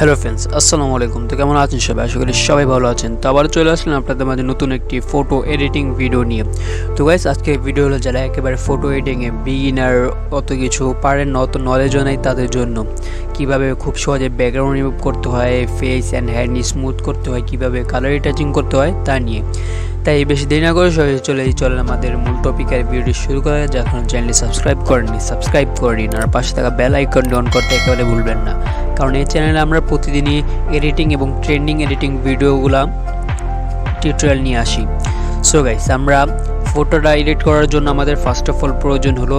Hello friends, আসসালামু আলাইকুম। তো কেমন আছেন সবাই? আশা করি সবাই ভালো আছেন। তো আবার চলে আসলাম আপনাদের মাঝে নতুন একটি ফটো এডিটিং ভিডিও নিয়ে। তো গাইস, আজকের ভিডিও হলো যারা একেবারে ফটো এডিটিংয়ে বিগিনার, অত কিছু পারেন না, অত নলেজও নেই তাদের জন্য। কিভাবে খুব সহজে ব্যাকগ্রাউন্ড রিমুভ করতে হয়, ফেস অ্যান্ড হ্যান্ড স্মুথ করতে হয়, কিভাবে কালার টাচিং করতে হয় তা নিয়ে। তাই বেশি দেরি না করে চলেন আমাদের মূল টপিকের ভিডিও শুরু করা যাক। এখন চ্যানেলটি সাবস্ক্রাইব করে নিন আর পাশে থাকা বেল আইকনটি অন করতে একেবারে ভুলবেন না, কারণ এই চ্যানেলে আমরা প্রতিদিনই এডিটিং এবং ট্রেন্ডিং এডিটিং ভিডিওগুলো টিউটোরিয়াল নিয়ে আসি। সো গাইস, আমরা ফটোটা এডিট করার জন্য আমাদের ফার্স্ট অফ অল প্রয়োজন হলো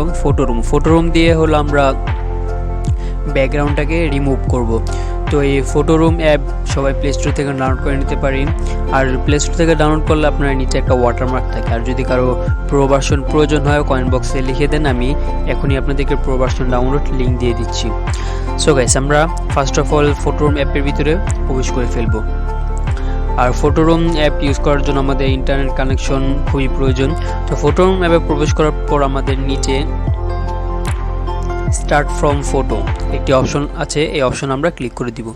ফটো রুম দিয়ে হলো আমরা ব্যাকগ্রাউন্ডটাকে রিমুভ করব। তো এই ফটো রুম অ্যাপ সবাই প্লে স্টোর থেকে ডাউনলোড করে নিতে পারি। আর প্লে স্টোর থেকে ডাউনলোড করলে আপনার নিচে একটা ওয়াটারমার্ক থাকে। আর যদি কারো প্রো ভার্সন প্রয়োজন হয় কমেন্ট বক্সে লিখে দেন, আমি এখনই আপনাদেরকে প্রো ভার্সন ডাউনলোড লিঙ্ক দিয়ে দিচ্ছি। সো গাইস, আমরা first of all photo room অ্যাপের ভিতরে প্রবেশ করে ফেলবো। আর ফটো রুম অ্যাপ ইউজ করার জন্য আমাদের ইন্টারনেট কানেকশন খুবই প্রয়োজন। তো ফটো রুম অ্যাপে প্রবেশ করার পর আমাদের নিচে স্টার্ট ফ্রম ফটো একটি অপশন আছে, এই অপশন আমরা ক্লিক করে দিব।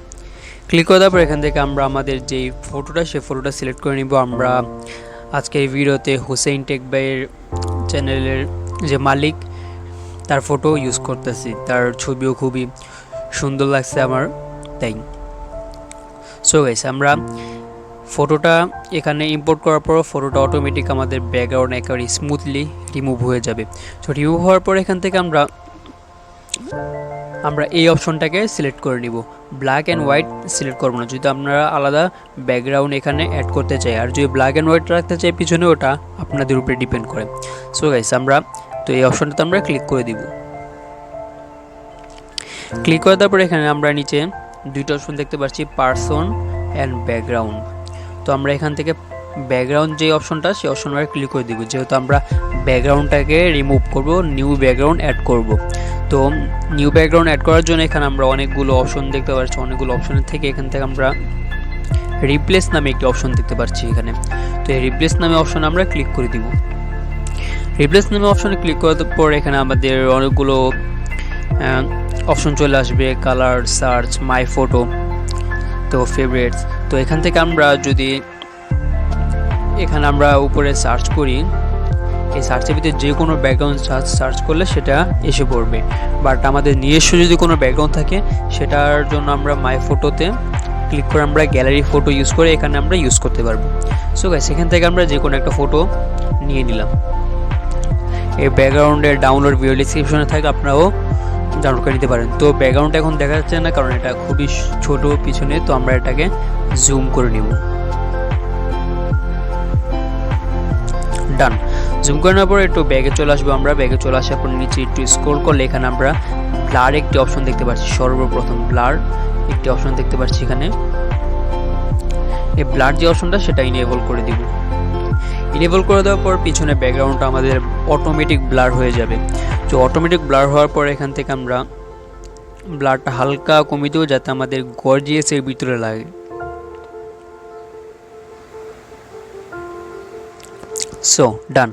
ক্লিক করে দেওয়ার পর এখান থেকে আমরা আমাদের যেই ফটোটা সেই ফটোটা সিলেক্ট করে নিব। আমরা আজকের এই ভিডিওতে হুসেইন টেক ভাইয়ের চ্যানেলের যে মালিক তার ফটো ইউজ করতেছি, তার ছবিও খুবই সুন্দর লাগছে আমার, তাই। সো গাইস, আমরা ফটোটা এখানে ইম্পোর্ট করার পর ফটোটা অটোমেটিক আমাদের ব্যাকগ্রাউন্ড একেবারে স্মুথলি রিমুভ হয়ে যাবে। তো রিমুভ হওয়ার পর এখান থেকে আমরা এই অপশনটাকে সিলেক্ট করে নিব। ব্ল্যাক অ্যান্ড হোয়াইট সিলেক্ট করবো না, যদি আপনারা আলাদা ব্যাকগ্রাউন্ড এখানে অ্যাড করতে চাই। আর যদি ব্ল্যাক অ্যান্ড হোয়াইট রাখতে চাই পিছনে, ওটা আপনাদের উপরে ডিপেন্ড করে। সো গাইস, আমরা তো এই অপশনটাতে আমরা ক্লিক করে দিব। ক্লিক করে দেওয়ার পর এখানে আমরা নিচে দুইটা অপশন দেখতে পাচ্ছি, পারসন অ্যান্ড ব্যাকগ্রাউন্ড। তো আমরা এখান থেকে ব্যাকগ্রাউন্ড যে অপশনটা সেই অপশন আমরা ক্লিক করে দিব, যেহেতু আমরা ব্যাকগ্রাউন্ডটাকে রিমুভ করব, নিউ ব্যাকগ্রাউন্ড অ্যাড করব। তো নিউ ব্যাকগ্রাউন্ড অ্যাড করার জন্য এখানে আমরা অনেকগুলো অপশন দেখতে পাচ্ছি। অনেকগুলো অপশনের থেকে এখান থেকে আমরা রিপ্লেস নামে একটি অপশন দেখতে পাচ্ছি এখানে। তো এই রিপ্লেস নামে অপশন আমরা ক্লিক করে দিব। রিপ্লেস নামে অপশনে ক্লিক করার পর এখানে আমাদের অনেকগুলো অপশন চলে আসবে, কালার, সার্চ, মাই ফটো, তো ফেভারিটস। তো এখান থেকে আমরা যদি এখানে আমরা উপরে সার্চ করি, এই সার্চের ভিতরে যে কোনো ব্যাকগ্রাউন্ড সার্চ করলে সেটা এসে পড়বে। বাট আমাদের নিজস্ব যদি কোনো ব্যাকগ্রাউন্ড থাকে সেটার জন্য আমরা মাই ফটোতে ক্লিক করে আমরা গ্যালারি ফটো ইউজ করে এখানে আমরা ইউজ করতে পারবো। সো গাইস, এখান থেকে আমরা যে কোনো একটা ফটো নিয়ে নিলাম। এই ব্যাকগ্রাউন্ডের ডাউনলোড ভিডিও ডিসক্রিপশনে থাকে, আপনারাও ডাউনলোড করে নিতে পারেন। তো ব্যাকগ্রাউন্ডটা এখন দেখা যাচ্ছে না, কারণ এটা খুবই ছোট পিছনে। তো আমরা এটাকে জুম করে নিব। ডান। জুম করে নেওয়ার পর একটু ব্যাগে চলে আসবো। আমরা ব্যাগে চলে আসার পর নিচে একটু স্ক্রল করলে এখানে আমরা ব্লার একটি অপশন দেখতে পাচ্ছি। সর্বপ্রথম ব্লার একটি অপশন দেখতে পাচ্ছি এখানে। এই ব্লার যে অপশনটা সেটা ইনেবল করে দিব। ইনেবল করে দেওয়ার পর পিছনে ব্যাকগ্রাউন্ডটা আমাদের অটোমেটিক ব্লার হয়ে যাবে। তো অটোমেটিক ব্লার হওয়ার পর এখান থেকে আমরা ব্লারটা হালকা কমিয়ে দেবো, যাতে আমাদের গর্জিয়াসের ভিতরে লাগে। সো ডান।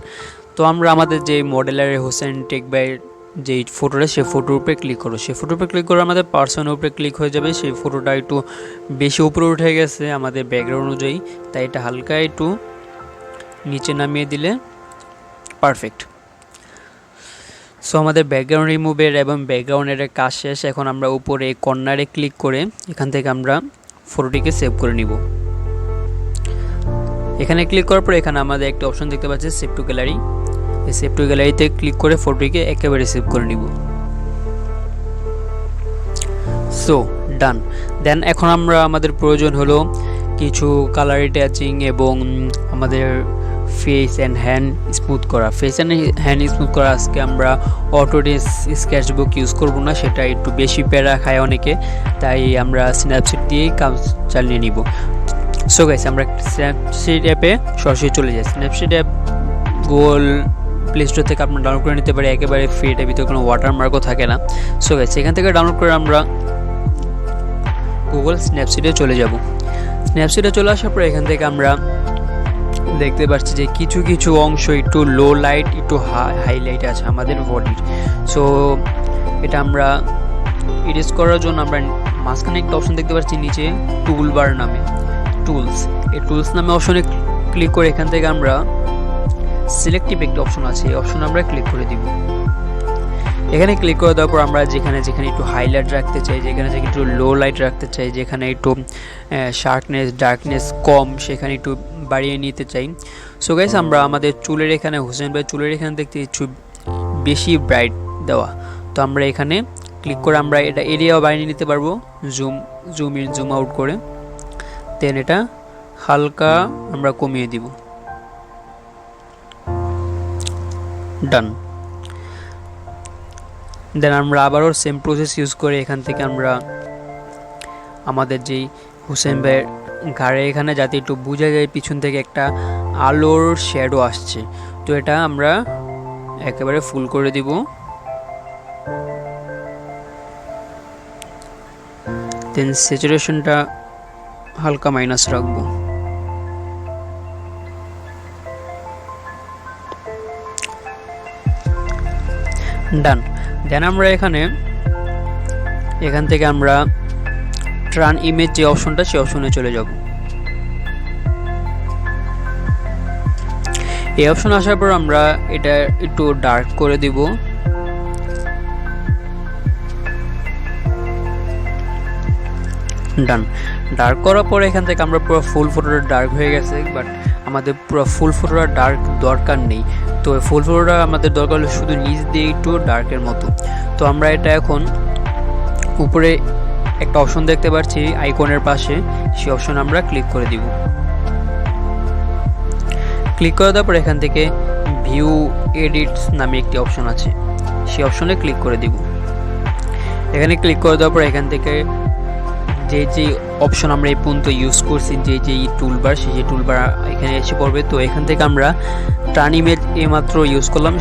তো আমরা আমাদের যে মডেলের হুসেইন টেক ভাইয়ের যে ফটোটা সেই ফটোর উপরে ক্লিক করো। সেই ফটোর উপরে ক্লিক করে আমাদের পার্সনের উপরে ক্লিক হয়ে যাবে। সেই ফটোটা একটু বেশি উপরে উঠে গেছে আমাদের ব্যাকগ্রাউন্ড অনুযায়ী, তাই এটা হালকা একটু নিচে নামিয়ে দিলে পারফেক্ট। সো আমাদের ব্যাকগ্রাউন্ড রিমুভের এবং ব্যাকগ্রাউন্ডের কাজ শেষ। এখন আমরা উপরে কর্নারে ক্লিক করে এখান থেকে আমরা ফটোটিকে সেভ করে নিব। এখানে ক্লিক করার পর এখানে আমাদের একটা অপশন দেখতে পাচ্ছি, সেভ টু গ্যালারি। এই সেভ টু গ্যালারিতে ক্লিক করে ফটোটিকে একেবারে সেভ করে নিব। সো ডান। দেন এখন আমাদের প্রয়োজন হলো কিছু কালার টাচিং এবং আমাদের ফেস অ্যান্ড হ্যান্ড স্মুথ করা। ফেস অ্যান্ড হ্যান্ড স্মুথ করা আজকে আমরা অটোডেস্ক স্কেচবুক ইউজ করব না, সেটা একটু বেশি প্যারা খায় অনেকে, তাই আমরা স্ন্যাপসিড দিয়েই কাজ চালিয়ে নিব। সো গাইস, আমরা স্ন্যাপসিড অ্যাপে সরাসরি চলে যাই। Snapseed app Google play store থেকে আপনারা ডাউনলোড করে নিতে পারে, একেবারে ফ্রি। এটার ভিতরে কোনো ওয়াটারমার্কও থাকে না। সো গাইস, এখান থেকে ডাউনলোড করে আমরা গুগল স্ন্যাপসিডে চলে যাব। স্ন্যাপসিডে চলে আসার পর এখান থেকে আমরা দেখতে পাচ্ছি যে কিছু কিছু অংশ একটু লো লাইট, একটু হাইলাইট আছে আমাদের বডির। সো এটা আমরা এডিট করার জন্য আমরা মাঝখানে একটা অপশন দেখতে পাচ্ছি নিচে টুল বার নামে, টুলস। এই টুলস নামে অপশনে ক্লিক করে এখান থেকে আমরা সিলেক্টিভ একটি অপশন আছে, এই অপশন আমরা ক্লিক করে দিব। এখানে ক্লিক করে দেওয়ার পর আমরা যেখানে যেখানে একটু হাইলাইট রাখতে চাই, যেখানে যেখানে একটু লো লাইট রাখতে চাই, যেখানে একটু শার্পনেস ডার্কনেস কম সেখানে একটু বাড়িয়ে নিতে চাই। সো গাইস, আমরা আমাদের চুলের এখানে হোসেন ভাই চুলের এখানে দেখতে একটু বেশি ব্রাইট দেওয়া, তো আমরা এখানে ক্লিক করে আমরা এটা এরিয়াও বাড়িয়ে নিতে পারবো, জুম ইন জুম আউট করে। দেন এটা হালকা আমরা কমিয়ে দিব। ডান। দেন আমরা আবারও সেম প্রসেস ইউজ করে এখান থেকে আমরা আমাদের যেই হুসেন ভাইয়ের ঘাড়ে এখানে যাতে একটু বোঝা যায় পিছন থেকে একটা আলোর শ্যাডো আসছে, তো এটা আমরা একেবারে ফুল করে দিব। দেন স্যাচুরেশনটা হালকা মাইনাস রাখবো। ডান। দেন আমরা এখান থেকে আমরা ট্রান ইমেজ যে অপশনটা সেই অপশনে চলে যাব। এই অপশন আসার পর আমরা এটা একটু ডার্ক করে দিব। ডান। ডার্ক করার পরে এখান থেকে আমরা পুরো ফুল ফটোটা ডার্ক হয়ে গেছে, বাট আমাদের পুরো ফুল ফটোটা ডার্ক দরকার নেই। তো ফুল ফটোটা আমাদের দরকার হলো শুধু নিচ দিয়ে একটু ডার্কের মতো। তো আমরা এটা এখন উপরে একটা অপশন দেখতে পাচ্ছি আইকনের পাশে, সেই অপশন আমরা ক্লিক করে দিব। ক্লিক করে দেওয়ার পর এখান থেকে ভিউ এডিটস নামে একটি অপশন আছে, সেই অপশনে ক্লিক করে দিব। এখানে ক্লিক করে দেওয়ার পর এখান থেকে যে অপশন আমরা এই পর্যন্ত ইউজ করছি, যে টুলবার, সেই টুলবার এখানে এসে পড়বে। তো এখান থেকে আমরা টার্ন ইমেজ এইমাত্র ইউজ করলাম,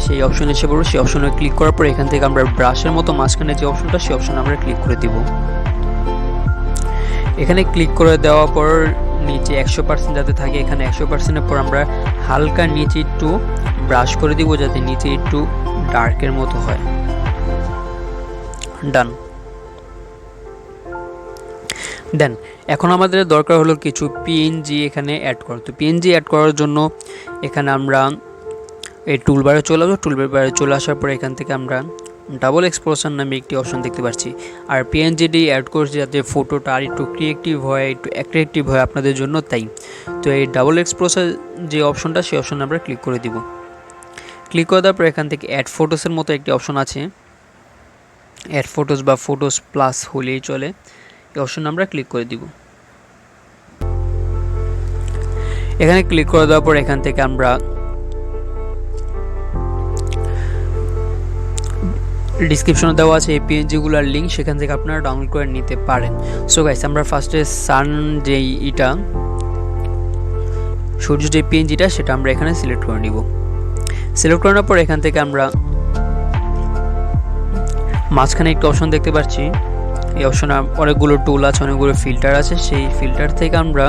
সেই অপশন এসে পড়বে। সেই অপশনে ক্লিক করার পর এখান থেকে আমরা ব্রাশের মতো মাঝখানে যে অপশনটা, সেই অপশন আমরা ক্লিক করে দিব। এখানে ক্লিক করে দেওয়ার পর নিচে 100% যাতে থাকে, এখানে 100%-এর পর আমরা হালকা নিচে একটু ব্রাশ করে দিব যাতে নিচে একটু ডার্কের মতো হয়। ডান। দেন এখন আমাদের দরকার হলো কিছু পিএনজি এখানে অ্যাড করা। তো পিএনজি অ্যাড করার জন্য এখানে আমরা এই টুলবারে চলে আসবো। টুলবারে চলে আসার পরে এখান থেকে আমরা ডাবল এক্সপোজার নামে একটি অপশন দেখতে পাচ্ছি। আর পিএনজিটি অ্যাড করছি যাতে ফটোটা আর একটু ক্রিয়েটিভ হয়, একটু অ্যাট্রাকটিভ হয় আপনাদের জন্য, তাই। তো এই ডাবল এক্সপোজার যে অপশনটা, সেই অপশনে আমরা ক্লিক করে দিব। ক্লিক করে দেওয়ার পর এখান থেকে অ্যাড ফটোসের মতো একটি অপশন আছে, অ্যাড ফটোস বা ফটোস প্লাস হলেই চলে, এই অপশন আমরা ক্লিক করে দিব। এখানে ক্লিক করে দেওয়ার পর এখান থেকে আমরা ডিসক্রিপশনে দেওয়া আছে এই পিএনজিগুলোর লিঙ্ক, সেখান থেকে আপনারা ডাউনলোড করে নিতে পারেন। সো গাইস, আমরা ফার্স্টে সান যেই সূর্য যে পিএনজিটা, সেটা আমরা এখানে সিলেক্ট করে নিব। সিলেক্ট করার পর এখান থেকে আমরা মাঝখানে একটা অপশন দেখতে পাচ্ছি, এই অপশনে অনেকগুলো টুল আছে, অনেকগুলো ফিল্টার আছে। সেই ফিল্টার থেকে আমরা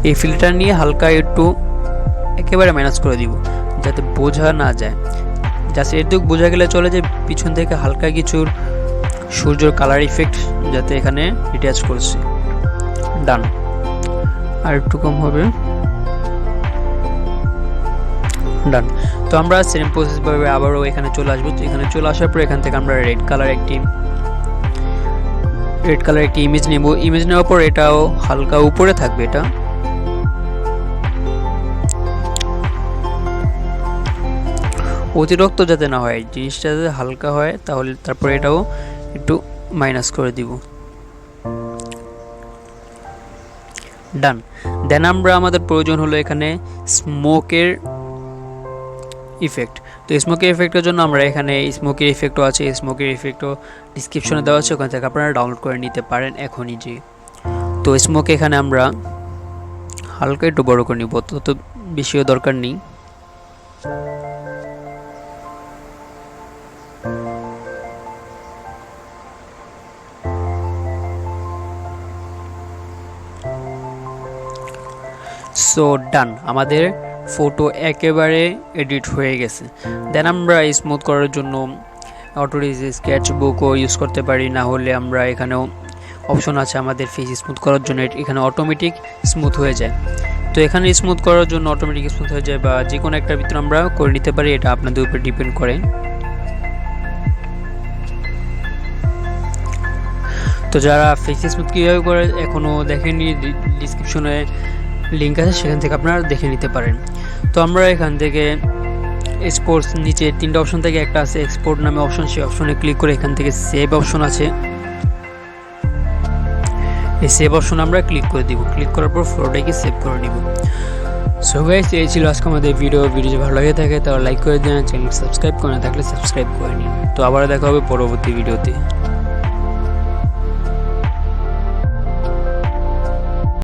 এই ফিল্টার নিয়ে হালকা একটু একেবারে মাইনাস করে দিব যাতে বোঝা না যায়। জাস্ট এটুকু বোঝা গেলে চলে যে পিছন থেকে হালকা কিছুর সূর্যের কালার ইফেক্ট যাতে এখানে অ্যাটাচ করছে। ডান। আর একটু কম হবে। ডান। তো আমরা সেম প্রসেস ভাবে আবারও এখানে চলে আসবো। তো এখানে চলে আসার পর এখান থেকে আমরা রেড কালার একটি ইমেজ নেব। ইমেজ নেওয়ার পর এটাও হালকা উপরে থাকবে, এটা অতিরিক্ত যাতে না হয়, জিনিসটা যাতে হালকা হয়, তাহলে তারপর এটাও একটু মাইনাস করে দিব। ডান। দেন আমরা আমাদের প্রয়োজন হলো এখানে স্মোকের ইফেক্ট। তো স্মোকের ইফেক্টের জন্য আমরা এখানে স্মোকের ইফেক্টও আছে, স্মোকের ইফেক্টও ডিসক্রিপশনে দেওয়া আছে, ওখান থেকে আপনারা ডাউনলোড করে নিতে পারেন এখনই যে। তো স্মোক এখানে আমরা হালকা একটু বড় করে নিব, তত বেশিও দরকার নেই। সো ডান। আমাদের ফটো একেবারে এডিট হয়ে গেছে। দেন আমরা স্মুথ করার জন্য অটোরেজ স্কেচবুকও ইউজ করতে পারি, না হলে আমরা এখানেও অপশন আছে আমাদের ফেস স্মুথ করার জন্য, এখানে অটোমেটিক স্মুথ হয়ে যায়। তো এখানে স্মুথ করার জন্য অটোমেটিক স্মুথ হয়ে যায় বা যে কোনো একটার ভিতরে আমরা করে নিতে পারি, এটা আপনাদের উপর ডিপেন্ড করে। তো যারা ফেস স্মুথ কীভাবে করে এখনও দেখেননি, ডিসক্রিপশনে লিঙ্ক আছে, সেখান থেকে আপনারা দেখে নিতে পারেন। তো আমরা এখান থেকে এক্সপোর্টস নিচে 3টা অপশন থেকে একটা আছে এক্সপোর্ট নামে অপশন, সেই অপশনে ক্লিক করে এখান থেকে সেভ অপশন আছে, এই সেভ অপশন আমরা ক্লিক করে দিব। ক্লিক করার পর ফটোটাকে সেভ করে নিব। সো গাইস, এই ছিল আজকে আমাদের ভিডিও যদি ভালো লাগে থাকে তাহলে লাইক করে দিন, চ্যানেল সাবস্ক্রাইব করে না থাকলে সাবস্ক্রাইব করে নিন। তো আবার দেখা হবে পরবর্তী ভিডিওতে।